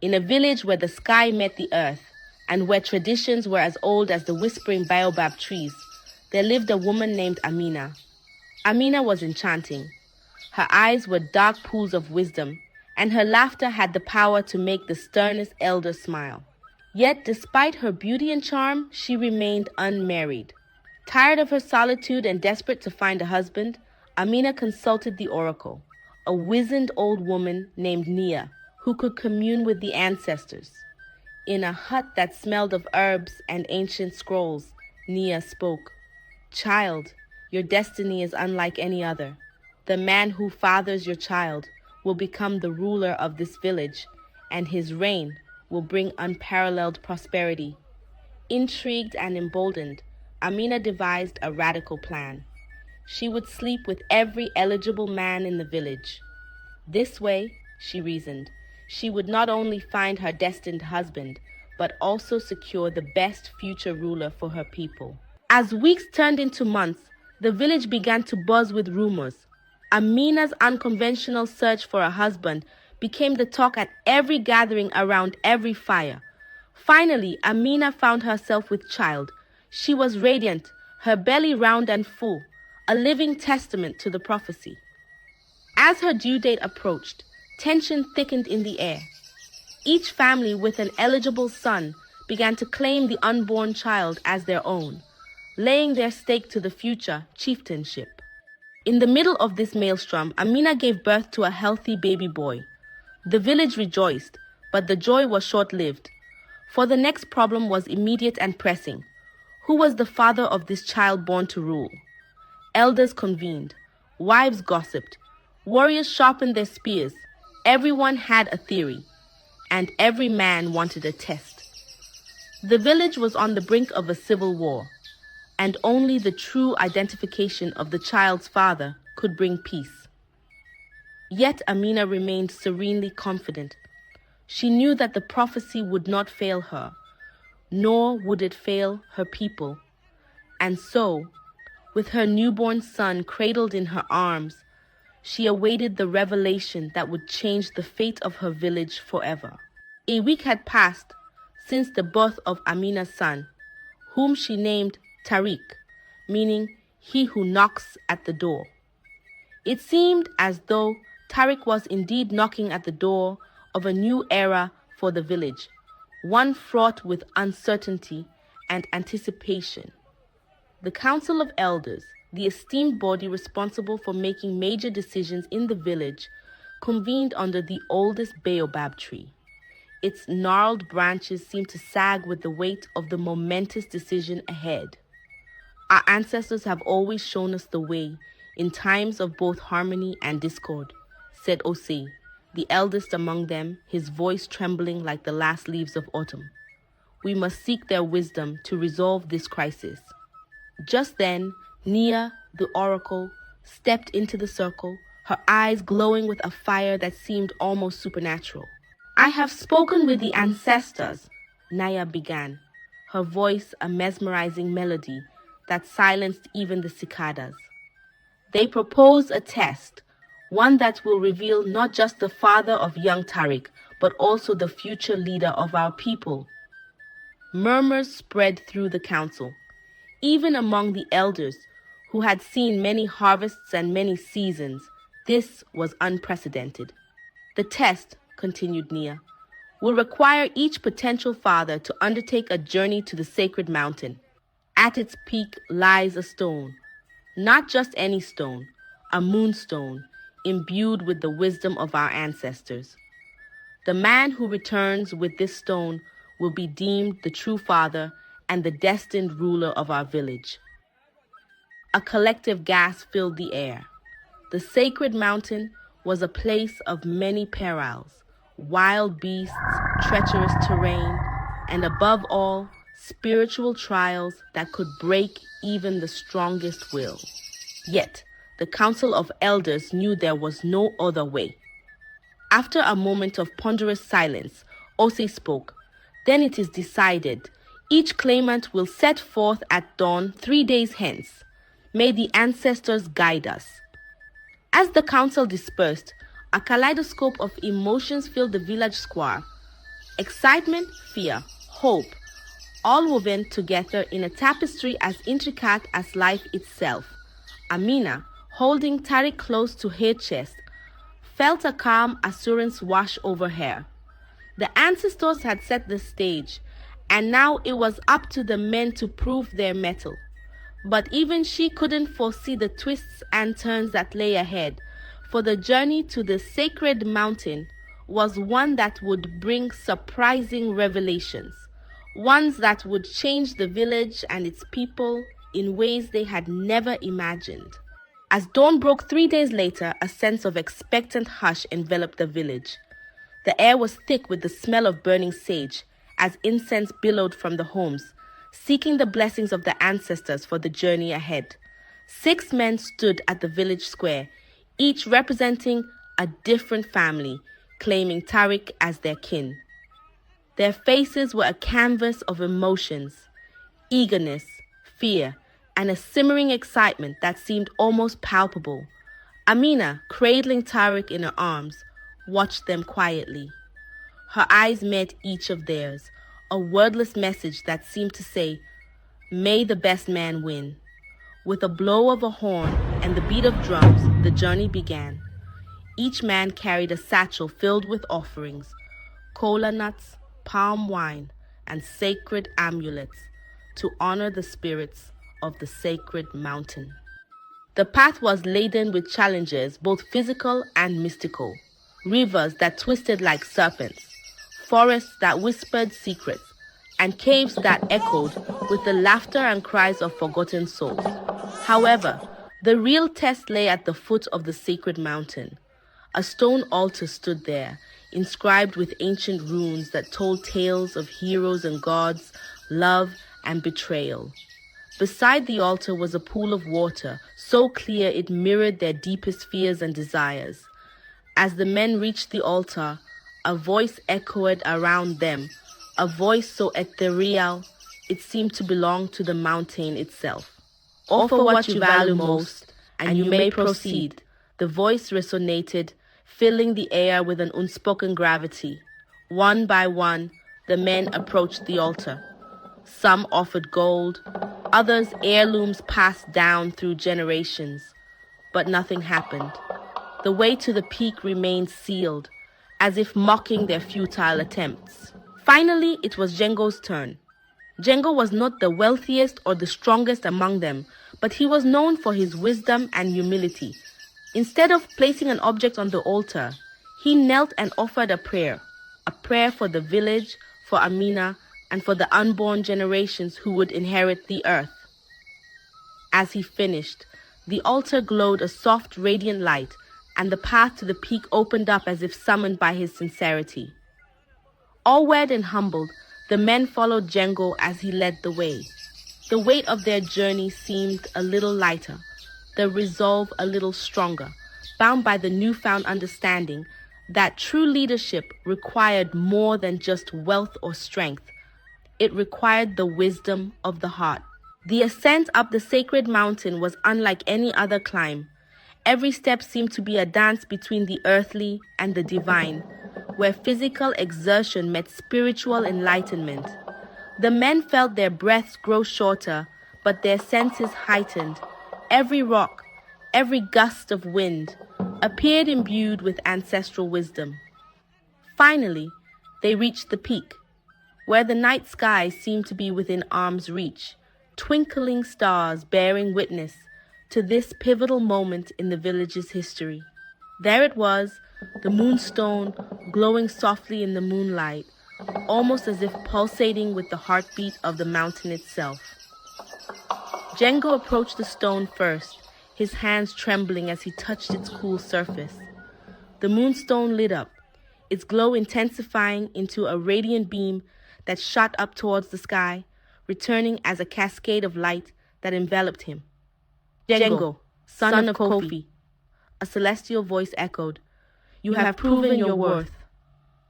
In a village where the sky met the earth and where traditions were as old as the whispering baobab trees, there lived a woman named Amina. Amina was enchanting. Her eyes were dark pools of wisdom, and her laughter had the power to make the sternest elder smile. Yet, despite her beauty and charm, she remained unmarried. Tired of her solitude and desperate to find a husband, Amina consulted the oracle, a wizened old woman named Nia, who could commune with the ancestors. In a hut that smelled of herbs and ancient scrolls, Nia spoke. Child, your destiny is unlike any other. The man who fathers your child will become the ruler of this village, and his reign will bring unparalleled prosperity. Intrigued and emboldened, Amina devised a radical plan. She would sleep with every eligible man in the village. This way, she reasoned, she would not only find her destined husband, but also secure the best future ruler for her people. As weeks turned into months, the village began to buzz with rumors. Amina's unconventional search for a husband became the talk at every gathering around every fire. Finally, Amina found herself with child. She was radiant, her belly round and full, a living testament to the prophecy. As her due date approached, tension thickened in the air. Each family with an eligible son began to claim the unborn child as their own, laying their stake to the future chieftainship. In the middle of this maelstrom, Amina gave birth to a healthy baby boy. The village rejoiced, but the joy was short-lived, for the next problem was immediate and pressing. Who was the father of this child born to rule? Elders convened, wives gossiped, warriors sharpened their spears. Everyone had a theory, and every man wanted a test. The village was on the brink of a civil war, and only the true identification of the child's father could bring peace. Yet Amina remained serenely confident. She knew that the prophecy would not fail her, nor would it fail her people. And so, with her newborn son cradled in her arms, she awaited the revelation that would change the fate of her village forever. A week had passed since the birth of Amina's son, whom she named Tariq, meaning he who knocks at the door. It seemed as though Tariq was indeed knocking at the door of a new era for the village, one fraught with uncertainty and anticipation. The Council of Elders, the esteemed body responsible for making major decisions in the village, convened under the oldest baobab tree. Its gnarled branches seemed to sag with the weight of the momentous decision ahead. Our ancestors have always shown us the way in times of both harmony and discord, said Osei, the eldest among them, his voice trembling like the last leaves of autumn. We must seek their wisdom to resolve this crisis. Just then, Nia, the oracle, stepped into the circle, her eyes glowing with a fire that seemed almost supernatural. I have spoken with the ancestors, Nia began, her voice a mesmerizing melody that silenced even the cicadas. They propose a test, one that will reveal not just the father of young Tariq, but also the future leader of our people. Murmurs spread through the council, even among the elders who had seen many harvests and many seasons. This was unprecedented. The test, continued Nia, will require each potential father to undertake a journey to the sacred mountain. At its peak lies a stone, not just any stone, a moonstone, imbued with the wisdom of our ancestors. The man who returns with this stone will be deemed the true father and the destined ruler of our village. A collective gasp filled the air. The sacred mountain was a place of many perils, wild beasts, treacherous terrain, and above all, spiritual trials that could break even the strongest will. Yet, the Council of Elders knew there was no other way. After a moment of ponderous silence, Osei spoke. Then it is decided. Each claimant will set forth at dawn 3 days hence. May the ancestors guide us. As the council dispersed, a kaleidoscope of emotions filled the village square. Excitement, fear, hope, all woven together in a tapestry as intricate as life itself. Amina, holding Tariq close to her chest, felt a calm assurance wash over her. The ancestors had set the stage, and now it was up to the men to prove their mettle. But even she couldn't foresee the twists and turns that lay ahead, for the journey to the sacred mountain was one that would bring surprising revelations, ones that would change the village and its people in ways they had never imagined. As dawn broke 3 days later, a sense of expectant hush enveloped the village. The air was thick with the smell of burning sage as incense billowed from the homes, seeking the blessings of the ancestors for the journey ahead. 6 men stood at the village square, each representing a different family, claiming Tariq as their kin. Their faces were a canvas of emotions, eagerness, fear, and a simmering excitement that seemed almost palpable. Amina, cradling Tariq in her arms, watched them quietly. Her eyes met each of theirs, a wordless message that seemed to say, "May the best man win." With a blow of a horn and the beat of drums, the journey began. Each man carried a satchel filled with offerings, cola nuts, palm wine, and sacred amulets to honor the spirits of the sacred mountain. The path was laden with challenges, both physical and mystical. Rivers that twisted like serpents, forests that whispered secrets, and caves that echoed with the laughter and cries of forgotten souls. However, the real test lay at the foot of the sacred mountain. A stone altar stood there, inscribed with ancient runes that told tales of heroes and gods, love and betrayal. Beside the altar was a pool of water, so clear it mirrored their deepest fears and desires. As the men reached the altar, a voice echoed around them, a voice so ethereal it seemed to belong to the mountain itself. "Offer what you value most, and you may proceed," the voice resonated, filling the air with an unspoken gravity. One by one, the men approached the altar. Some offered gold, others heirlooms passed down through generations. But nothing happened. The way to the peak remained sealed, as if mocking their futile attempts. Finally, it was Django's turn. Django was not the wealthiest or the strongest among them, but he was known for his wisdom and humility. Instead of placing an object on the altar, he knelt and offered a prayer for the village, for Amina, and for the unborn generations who would inherit the earth. As he finished, the altar glowed a soft, radiant light, and the path to the peak opened up as if summoned by his sincerity. Awed and humbled, the men followed Django as he led the way. The weight of their journey seemed a little lighter, the resolve a little stronger, bound by the newfound understanding that true leadership required more than just wealth or strength. It required the wisdom of the heart. The ascent up the sacred mountain was unlike any other climb. Every step seemed to be a dance between the earthly and the divine, where physical exertion met spiritual enlightenment. The men felt their breaths grow shorter, but their senses heightened. Every rock, every gust of wind, appeared imbued with ancestral wisdom. Finally, they reached the peak, where the night sky seemed to be within arm's reach, twinkling stars bearing witness to this pivotal moment in the village's history. There it was, the moonstone glowing softly in the moonlight, almost as if pulsating with the heartbeat of the mountain itself. Django approached the stone first, his hands trembling as he touched its cool surface. The moonstone lit up, its glow intensifying into a radiant beam that shot up towards the sky, returning as a cascade of light that enveloped him. "Django, son of Kofi," a celestial voice echoed, "you have proven your worth.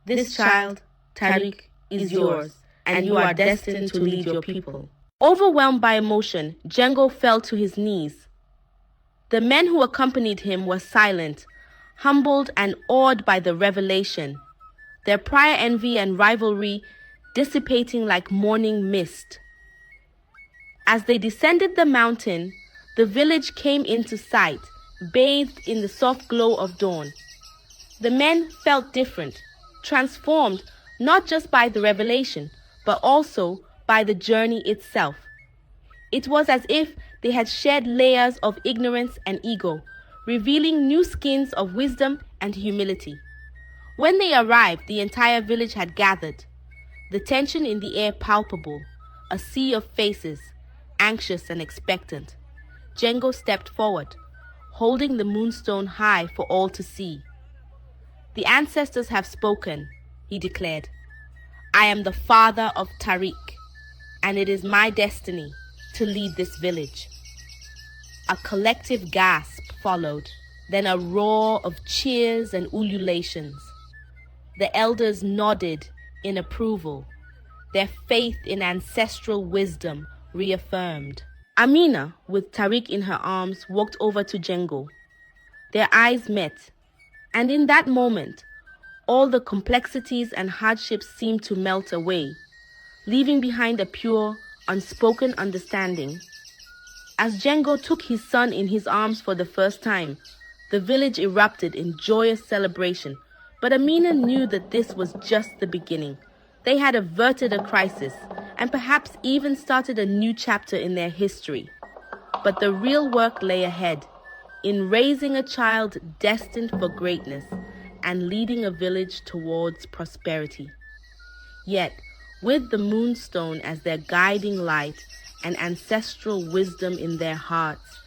This child, Tariq, is yours, and you are destined to lead your people." Overwhelmed by emotion, Django fell to his knees. The men who accompanied him were silent, humbled and awed by the revelation. their prior envy and rivalry dissipating like morning mist. As they descended the mountain, the village came into sight, bathed in the soft glow of dawn. The men felt different, transformed not just by the revelation, but also by the journey itself. It was as if they had shed layers of ignorance and ego, revealing new skins of wisdom and humility. When they arrived, the entire village had gathered, the tension in the air palpable, a sea of faces, anxious and expectant. Django stepped forward, holding the moonstone high for all to see. "The ancestors have spoken," he declared. "I am the father of Tariq, and it is my destiny to lead this village." A collective gasp followed, then a roar of cheers and ululations. The elders nodded in approval, their faith in ancestral wisdom reaffirmed. Amina, with Tariq in her arms, walked over to Django. Their eyes met, and in that moment, all the complexities and hardships seemed to melt away, leaving behind a pure, unspoken understanding. As Django took his son in his arms for the first time, the village erupted in joyous celebration, but Amina knew that this was just the beginning. They had averted a crisis, and perhaps even started a new chapter in their history. But the real work lay ahead, in raising a child destined for greatness and leading a village towards prosperity. Yet, with the moonstone as their guiding light and ancestral wisdom in their hearts,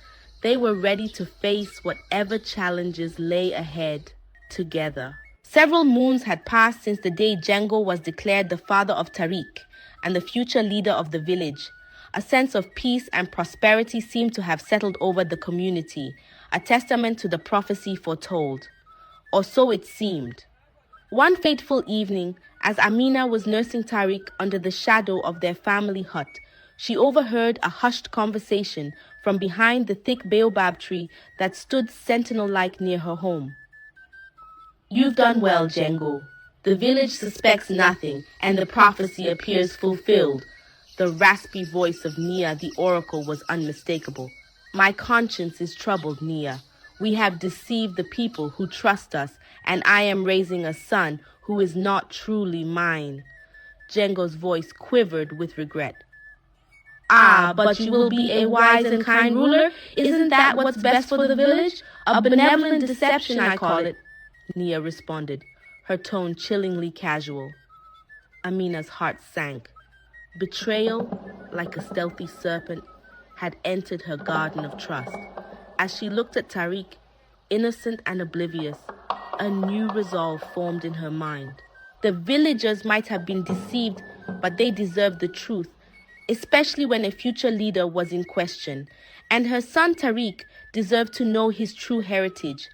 they were ready to face whatever challenges lay ahead together. Several moons had passed since the day Django was declared the father of Tariq and the future leader of the village. A sense of peace and prosperity seemed to have settled over the community, a testament to the prophecy foretold. Or so it seemed. One fateful evening, as Amina was nursing Tariq under the shadow of their family hut, she overheard a hushed conversation from behind the thick baobab tree that stood sentinel-like near her home. "You've done well, Django. The village suspects nothing, and the prophecy appears fulfilled." The raspy voice of Nia, the oracle, was unmistakable. "My conscience is troubled, Nia. We have deceived the people who trust us, and I am raising a son who is not truly mine." Django's voice quivered with regret. "Ah, but you will be a wise and kind ruler? Isn't that what's best for the village? A benevolent deception, I call it," Nia responded, her tone chillingly casual. Amina's heart sank. Betrayal, like a stealthy serpent, had entered her garden of trust. As she looked at Tariq, innocent and oblivious, a new resolve formed in her mind. The villagers might have been deceived, but they deserved the truth, especially when a future leader was in question. And her son Tariq deserved to know his true heritage.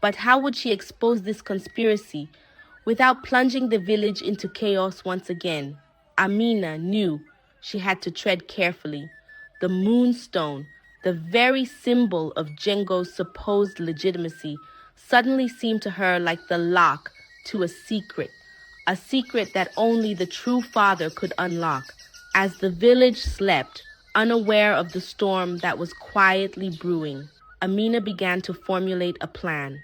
But how would she expose this conspiracy without plunging the village into chaos once again? Amina knew she had to tread carefully. The moonstone, the very symbol of Django's supposed legitimacy, suddenly seemed to her like the lock to a secret that only the true father could unlock. As the village slept, unaware of the storm that was quietly brewing, Amina began to formulate a plan.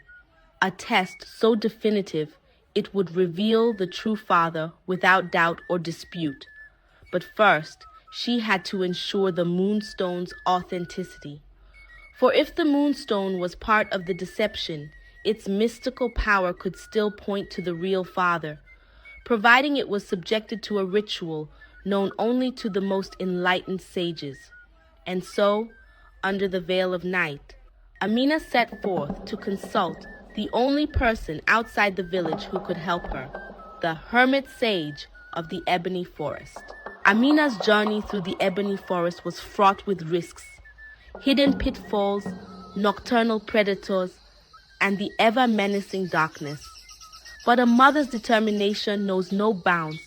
A test so definitive it would reveal the true father without doubt or dispute. But first, she had to ensure the moonstone's authenticity. For if the moonstone was part of the deception, its mystical power could still point to the real father, providing it was subjected to a ritual known only to the most enlightened sages. And so, under the veil of night, Amina set forth to consult the only person outside the village who could help her, the hermit sage of the ebony forest. Amina's journey through the ebony forest was fraught with risks, hidden pitfalls, nocturnal predators, and the ever-menacing darkness. But a mother's determination knows no bounds,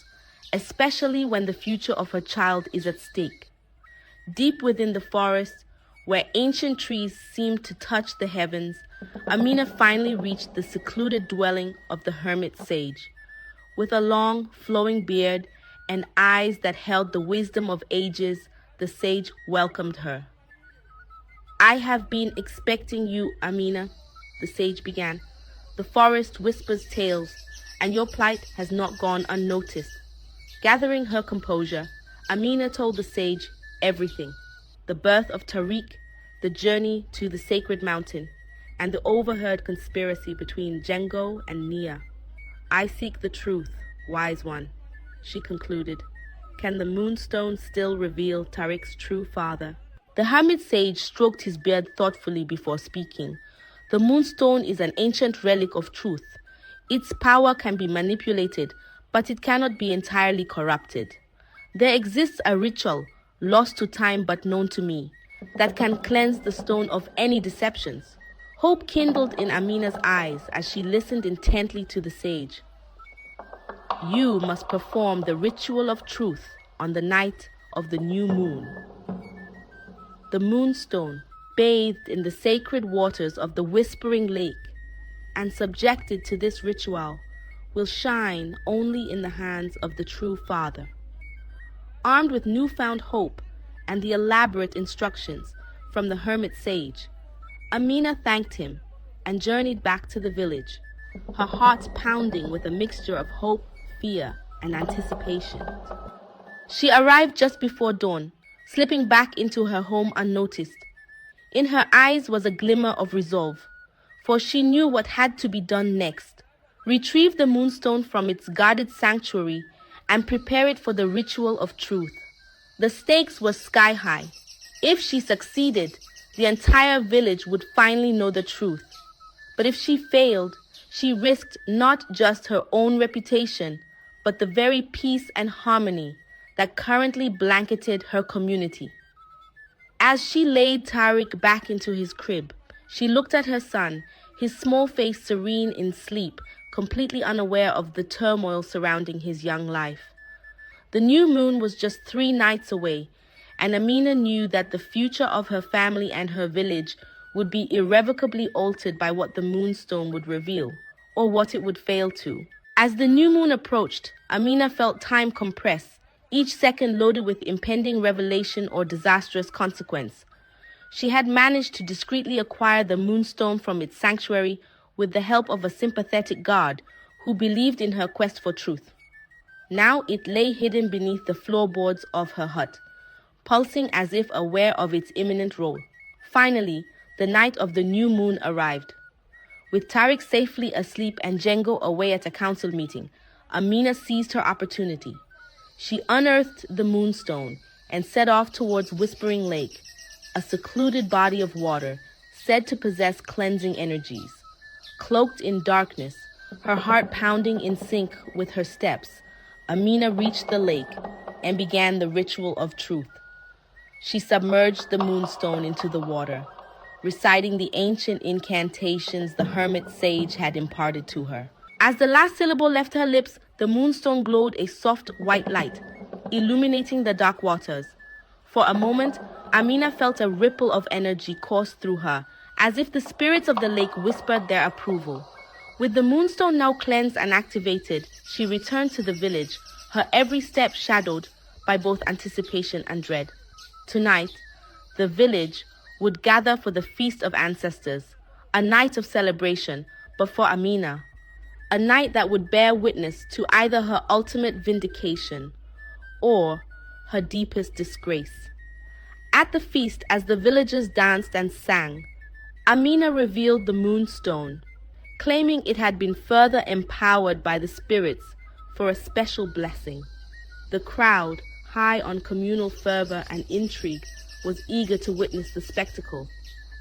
especially when the future of her child is at stake. Deep within the forest, where ancient trees seemed to touch the heavens, Amina finally reached the secluded dwelling of the hermit sage. With a long, flowing beard and eyes that held the wisdom of ages, the sage welcomed her. "I have been expecting you, Amina," the sage began. "The forest whispers tales, and your plight has not gone unnoticed." Gathering her composure, Amina told the sage everything: the birth of Tariq, the journey to the sacred mountain, and the overheard conspiracy between Django and Nia. "I seek the truth, wise one," she concluded. "Can the moonstone still reveal Tariq's true father?" The hermit sage stroked his beard thoughtfully before speaking. "The moonstone is an ancient relic of truth. Its power can be manipulated, but it cannot be entirely corrupted. There exists a ritual, lost to time but known to me, that can cleanse the stone of any deceptions." Hope kindled in Amina's eyes as she listened intently to the sage. "You must perform the ritual of truth on the night of the new moon. The moonstone, bathed in the sacred waters of the Whispering Lake and subjected to this ritual, will shine only in the hands of the true Father." Armed with newfound hope and the elaborate instructions from the hermit sage, Amina thanked him and journeyed back to the village, her heart pounding with a mixture of hope, fear, and anticipation. She arrived just before dawn, slipping back into her home unnoticed. In her eyes was a glimmer of resolve, for she knew what had to be done next: retrieve the moonstone from its guarded sanctuary and prepare it for the ritual of truth. The stakes were sky high. If she succeeded, the entire village would finally know the truth. But if she failed, she risked not just her own reputation, but the very peace and harmony that currently blanketed her community. As she laid Tariq back into his crib, she looked at her son, his small face serene in sleep, completely unaware of the turmoil surrounding his young life. The new moon was just 3 nights away, and Amina knew that the future of her family and her village would be irrevocably altered by what the moonstone would reveal, or what it would fail to. As the new moon approached, Amina felt time compress, each second loaded with impending revelation or disastrous consequence. She had managed to discreetly acquire the moonstone from its sanctuary with the help of a sympathetic guard who believed in her quest for truth. Now it lay hidden beneath the floorboards of her hut, pulsing as if aware of its imminent role. Finally, the night of the new moon arrived. With Tariq safely asleep and Django away at a council meeting, Amina seized her opportunity. She unearthed the moonstone and set off towards Whispering Lake, a secluded body of water said to possess cleansing energies. Cloaked in darkness, her heart pounding in sync with her steps, Amina reached the lake and began the ritual of truth. She submerged the moonstone into the water, reciting the ancient incantations the hermit sage had imparted to her. As the last syllable left her lips, the moonstone glowed a soft white light, illuminating the dark waters. For a moment, Amina felt a ripple of energy course through her, as if the spirits of the lake whispered their approval. With the moonstone now cleansed and activated, she returned to the village, her every step shadowed by both anticipation and dread. Tonight, the village would gather for the Feast of Ancestors, a night of celebration, but for Amina, a night that would bear witness to either her ultimate vindication or her deepest disgrace. At the feast, as the villagers danced and sang, Amina revealed the moonstone, claiming it had been further empowered by the spirits for a special blessing. The crowd, high on communal fervor and intrigue, was eager to witness the spectacle.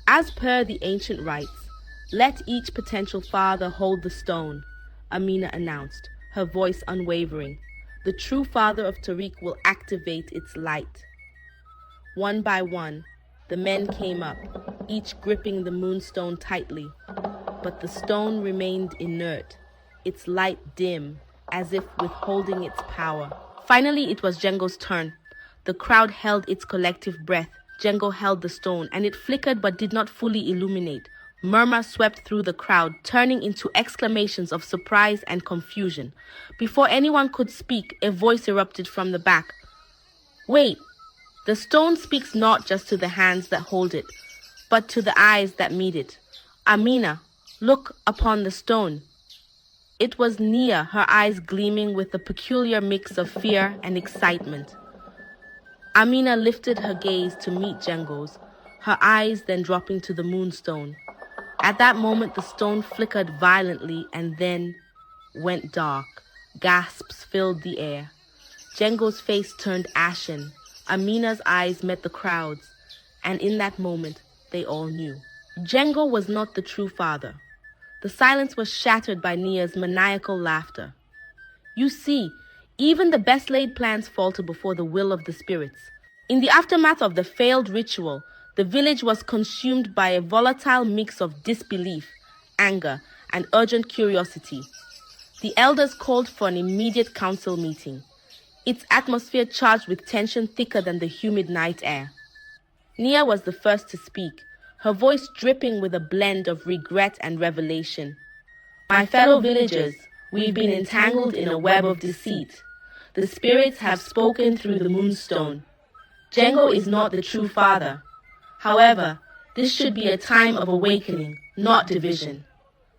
As per the ancient rites, let each potential father hold the stone, Amina announced, her voice unwavering. The true father of Tariq will activate its light. One by one, the men came up, each gripping the moonstone tightly, but the stone remained inert, its light dim, as if withholding its power. Finally, it was Django's turn. The crowd held its collective breath. Django held the stone, and it flickered but did not fully illuminate, Murmurs swept through the crowd, turning into exclamations of surprise and confusion. Before anyone could speak, a voice erupted from the back. Wait, the stone speaks not just to the hands that hold it, but to the eyes that meet it. Amina, look upon the stone. It was Nia, her eyes gleaming with a peculiar mix of fear and excitement. Amina lifted her gaze to meet Django's, her eyes then dropping to the moonstone. At that moment, the stone flickered violently and then went dark. Gasps filled the air. Django's face turned ashen. Amina's eyes met the crowd's, and in that moment, they all knew. Django was not the true father. The silence was shattered by Nia's maniacal laughter. You see, even the best laid plans falter before the will of the spirits. In the aftermath of the failed ritual, the village was consumed by a volatile mix of disbelief, anger, and urgent curiosity. The elders called for an immediate council meeting, its atmosphere charged with tension thicker than the humid night air. Nia was the first to speak, her voice dripping with a blend of regret and revelation. My fellow villagers, we've been entangled in a web of deceit. The spirits have spoken through the moonstone. Django is not the true father. However, this should be a time of awakening, not division.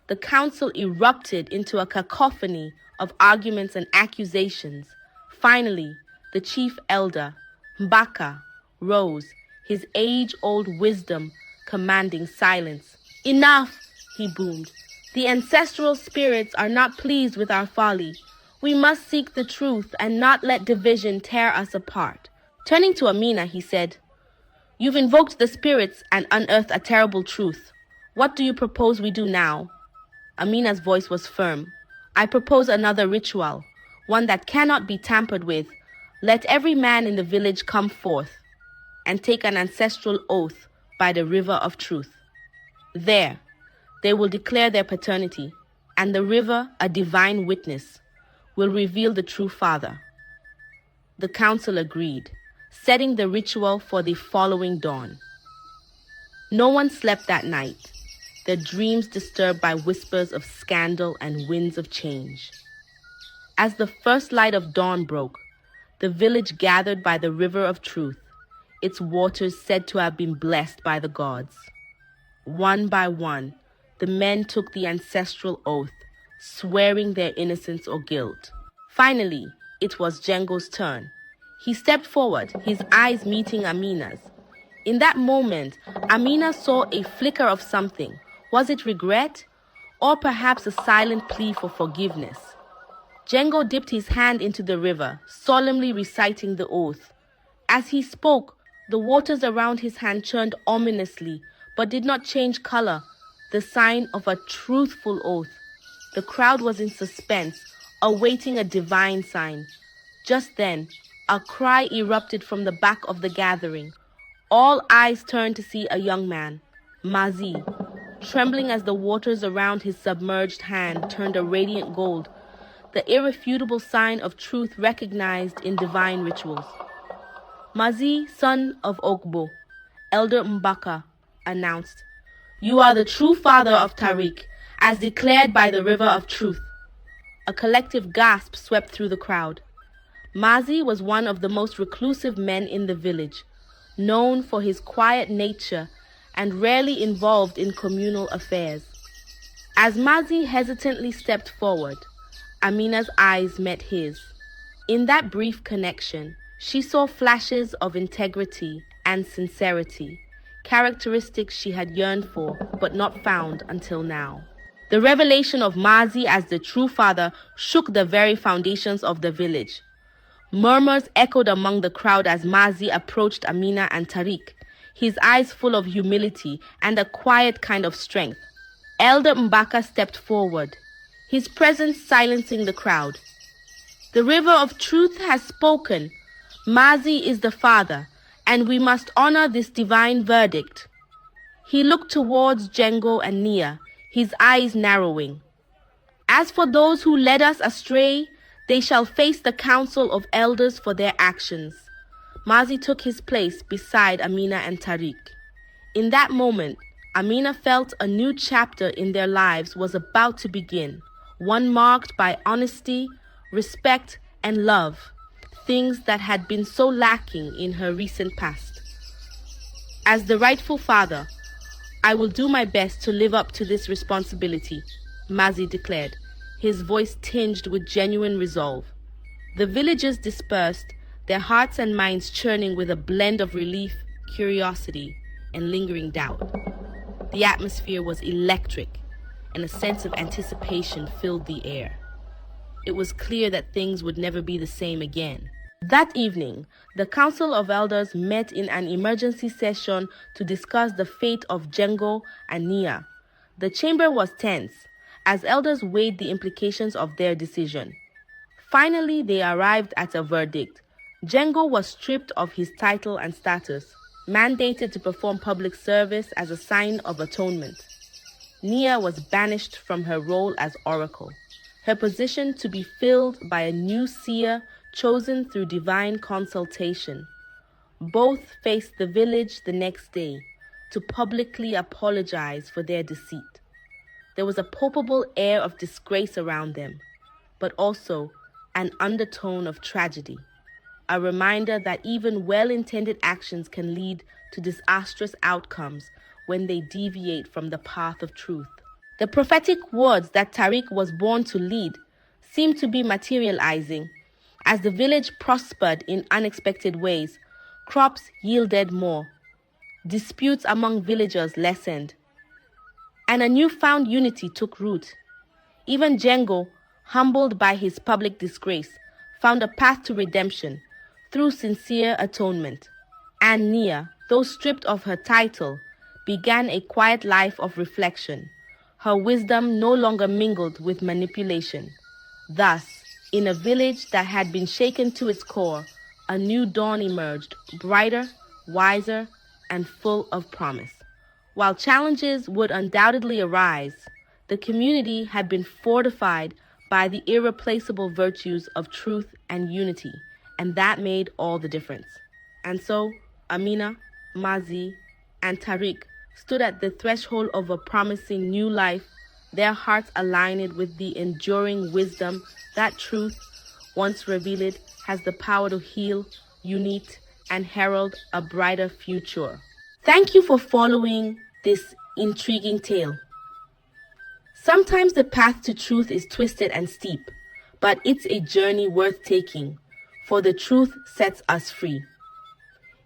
The council erupted into a cacophony of arguments and accusations. Finally, the chief elder, Mbaka, rose, his age-old wisdom commanding silence. Enough, he boomed. The ancestral spirits are not pleased with our folly. We must seek the truth and not let division tear us apart. Turning to Amina, he said, You've invoked the spirits and unearthed a terrible truth. What do you propose we do now? Amina's voice was firm. I propose another ritual, one that cannot be tampered with. Let every man in the village come forth and take an ancestral oath by the river of truth. There, they will declare their paternity, and the river, a divine witness, will reveal the true father. The council agreed, setting the ritual for the following dawn. No one slept that night, their dreams disturbed by whispers of scandal and winds of change. As the first light of dawn broke, the village gathered by the river of truth, its waters said to have been blessed by the gods. One by one, the men took the ancestral oath, swearing their innocence or guilt. Finally, it was Django's turn. He stepped forward, his eyes meeting Amina's. In that moment, Amina saw a flicker of something. Was it regret? Or perhaps a silent plea for forgiveness? Django dipped his hand into the river, solemnly reciting the oath. As he spoke, the waters around his hand churned ominously, but did not change color, the sign of a truthful oath. The crowd was in suspense, awaiting a divine sign. Just then, a cry erupted from the back of the gathering. All eyes turned to see a young man, Mazi, trembling as the waters around his submerged hand turned a radiant gold, the irrefutable sign of truth recognized in divine rituals. Mazi, son of Ogbo, Elder Mbaka, announced, You are the true father of Tariq, as declared by the river of truth. A collective gasp swept through the crowd. Mazi was one of the most reclusive men in the village, known for his quiet nature and rarely involved in communal affairs. As Mazi hesitantly stepped forward, Amina's eyes met his. In that brief connection, she saw flashes of integrity and sincerity, characteristics she had yearned for but not found until now. The revelation of Mazi as the true father shook the very foundations of the village. Murmurs echoed among the crowd as Mazi approached Amina and Tariq, his eyes full of humility and a quiet kind of strength. Elder Mbaka stepped forward, his presence silencing the crowd. The river of truth has spoken. Mazi is the father, and we must honor this divine verdict. He looked towards Django and Nia, his eyes narrowing. As for those who led us astray, they shall face the council of elders for their actions. Mazi took his place beside Amina and Tariq. In that moment, Amina felt a new chapter in their lives was about to begin, one marked by honesty, respect, and love, things that had been so lacking in her recent past. As the rightful father, I will do my best to live up to this responsibility, Mazi declared, his voice tinged with genuine resolve. The villagers dispersed, their hearts and minds churning with a blend of relief, curiosity, and lingering doubt. The atmosphere was electric, and a sense of anticipation filled the air. It was clear that things would never be the same again. That evening, the Council of Elders met in an emergency session to discuss the fate of Django and Nia. The chamber was tense, as elders weighed the implications of their decision. Finally, they arrived at a verdict. Django was stripped of his title and status, mandated to perform public service as a sign of atonement. Nia was banished from her role as oracle, her position to be filled by a new seer chosen through divine consultation. Both faced the village the next day to publicly apologize for their deceit. There was a palpable air of disgrace around them, but also an undertone of tragedy, a reminder that even well-intended actions can lead to disastrous outcomes when they deviate from the path of truth. The prophetic words that Tariq was born to lead seemed to be materializing. As the village prospered in unexpected ways, crops yielded more, disputes among villagers lessened, and a newfound unity took root. Even Django, humbled by his public disgrace, found a path to redemption through sincere atonement. And Nia, though stripped of her title, began a quiet life of reflection, her wisdom no longer mingled with manipulation. Thus, in a village that had been shaken to its core, a new dawn emerged, brighter, wiser, and full of promise. While challenges would undoubtedly arise, the community had been fortified by the irreplaceable virtues of truth and unity, and that made all the difference. And so, Amina, Mazi, and Tariq stood at the threshold of a promising new life, their hearts aligned with the enduring wisdom that truth, once revealed, has the power to heal, unite, and herald a brighter future. Thank you for following this intriguing tale. Sometimes the path to truth is twisted and steep, but it's a journey worth taking, for the truth sets us free.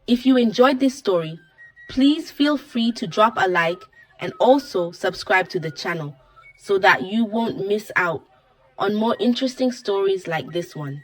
If you enjoyed this story, please feel free to drop a like and also subscribe to the channel so that you won't miss out on more interesting stories like this one.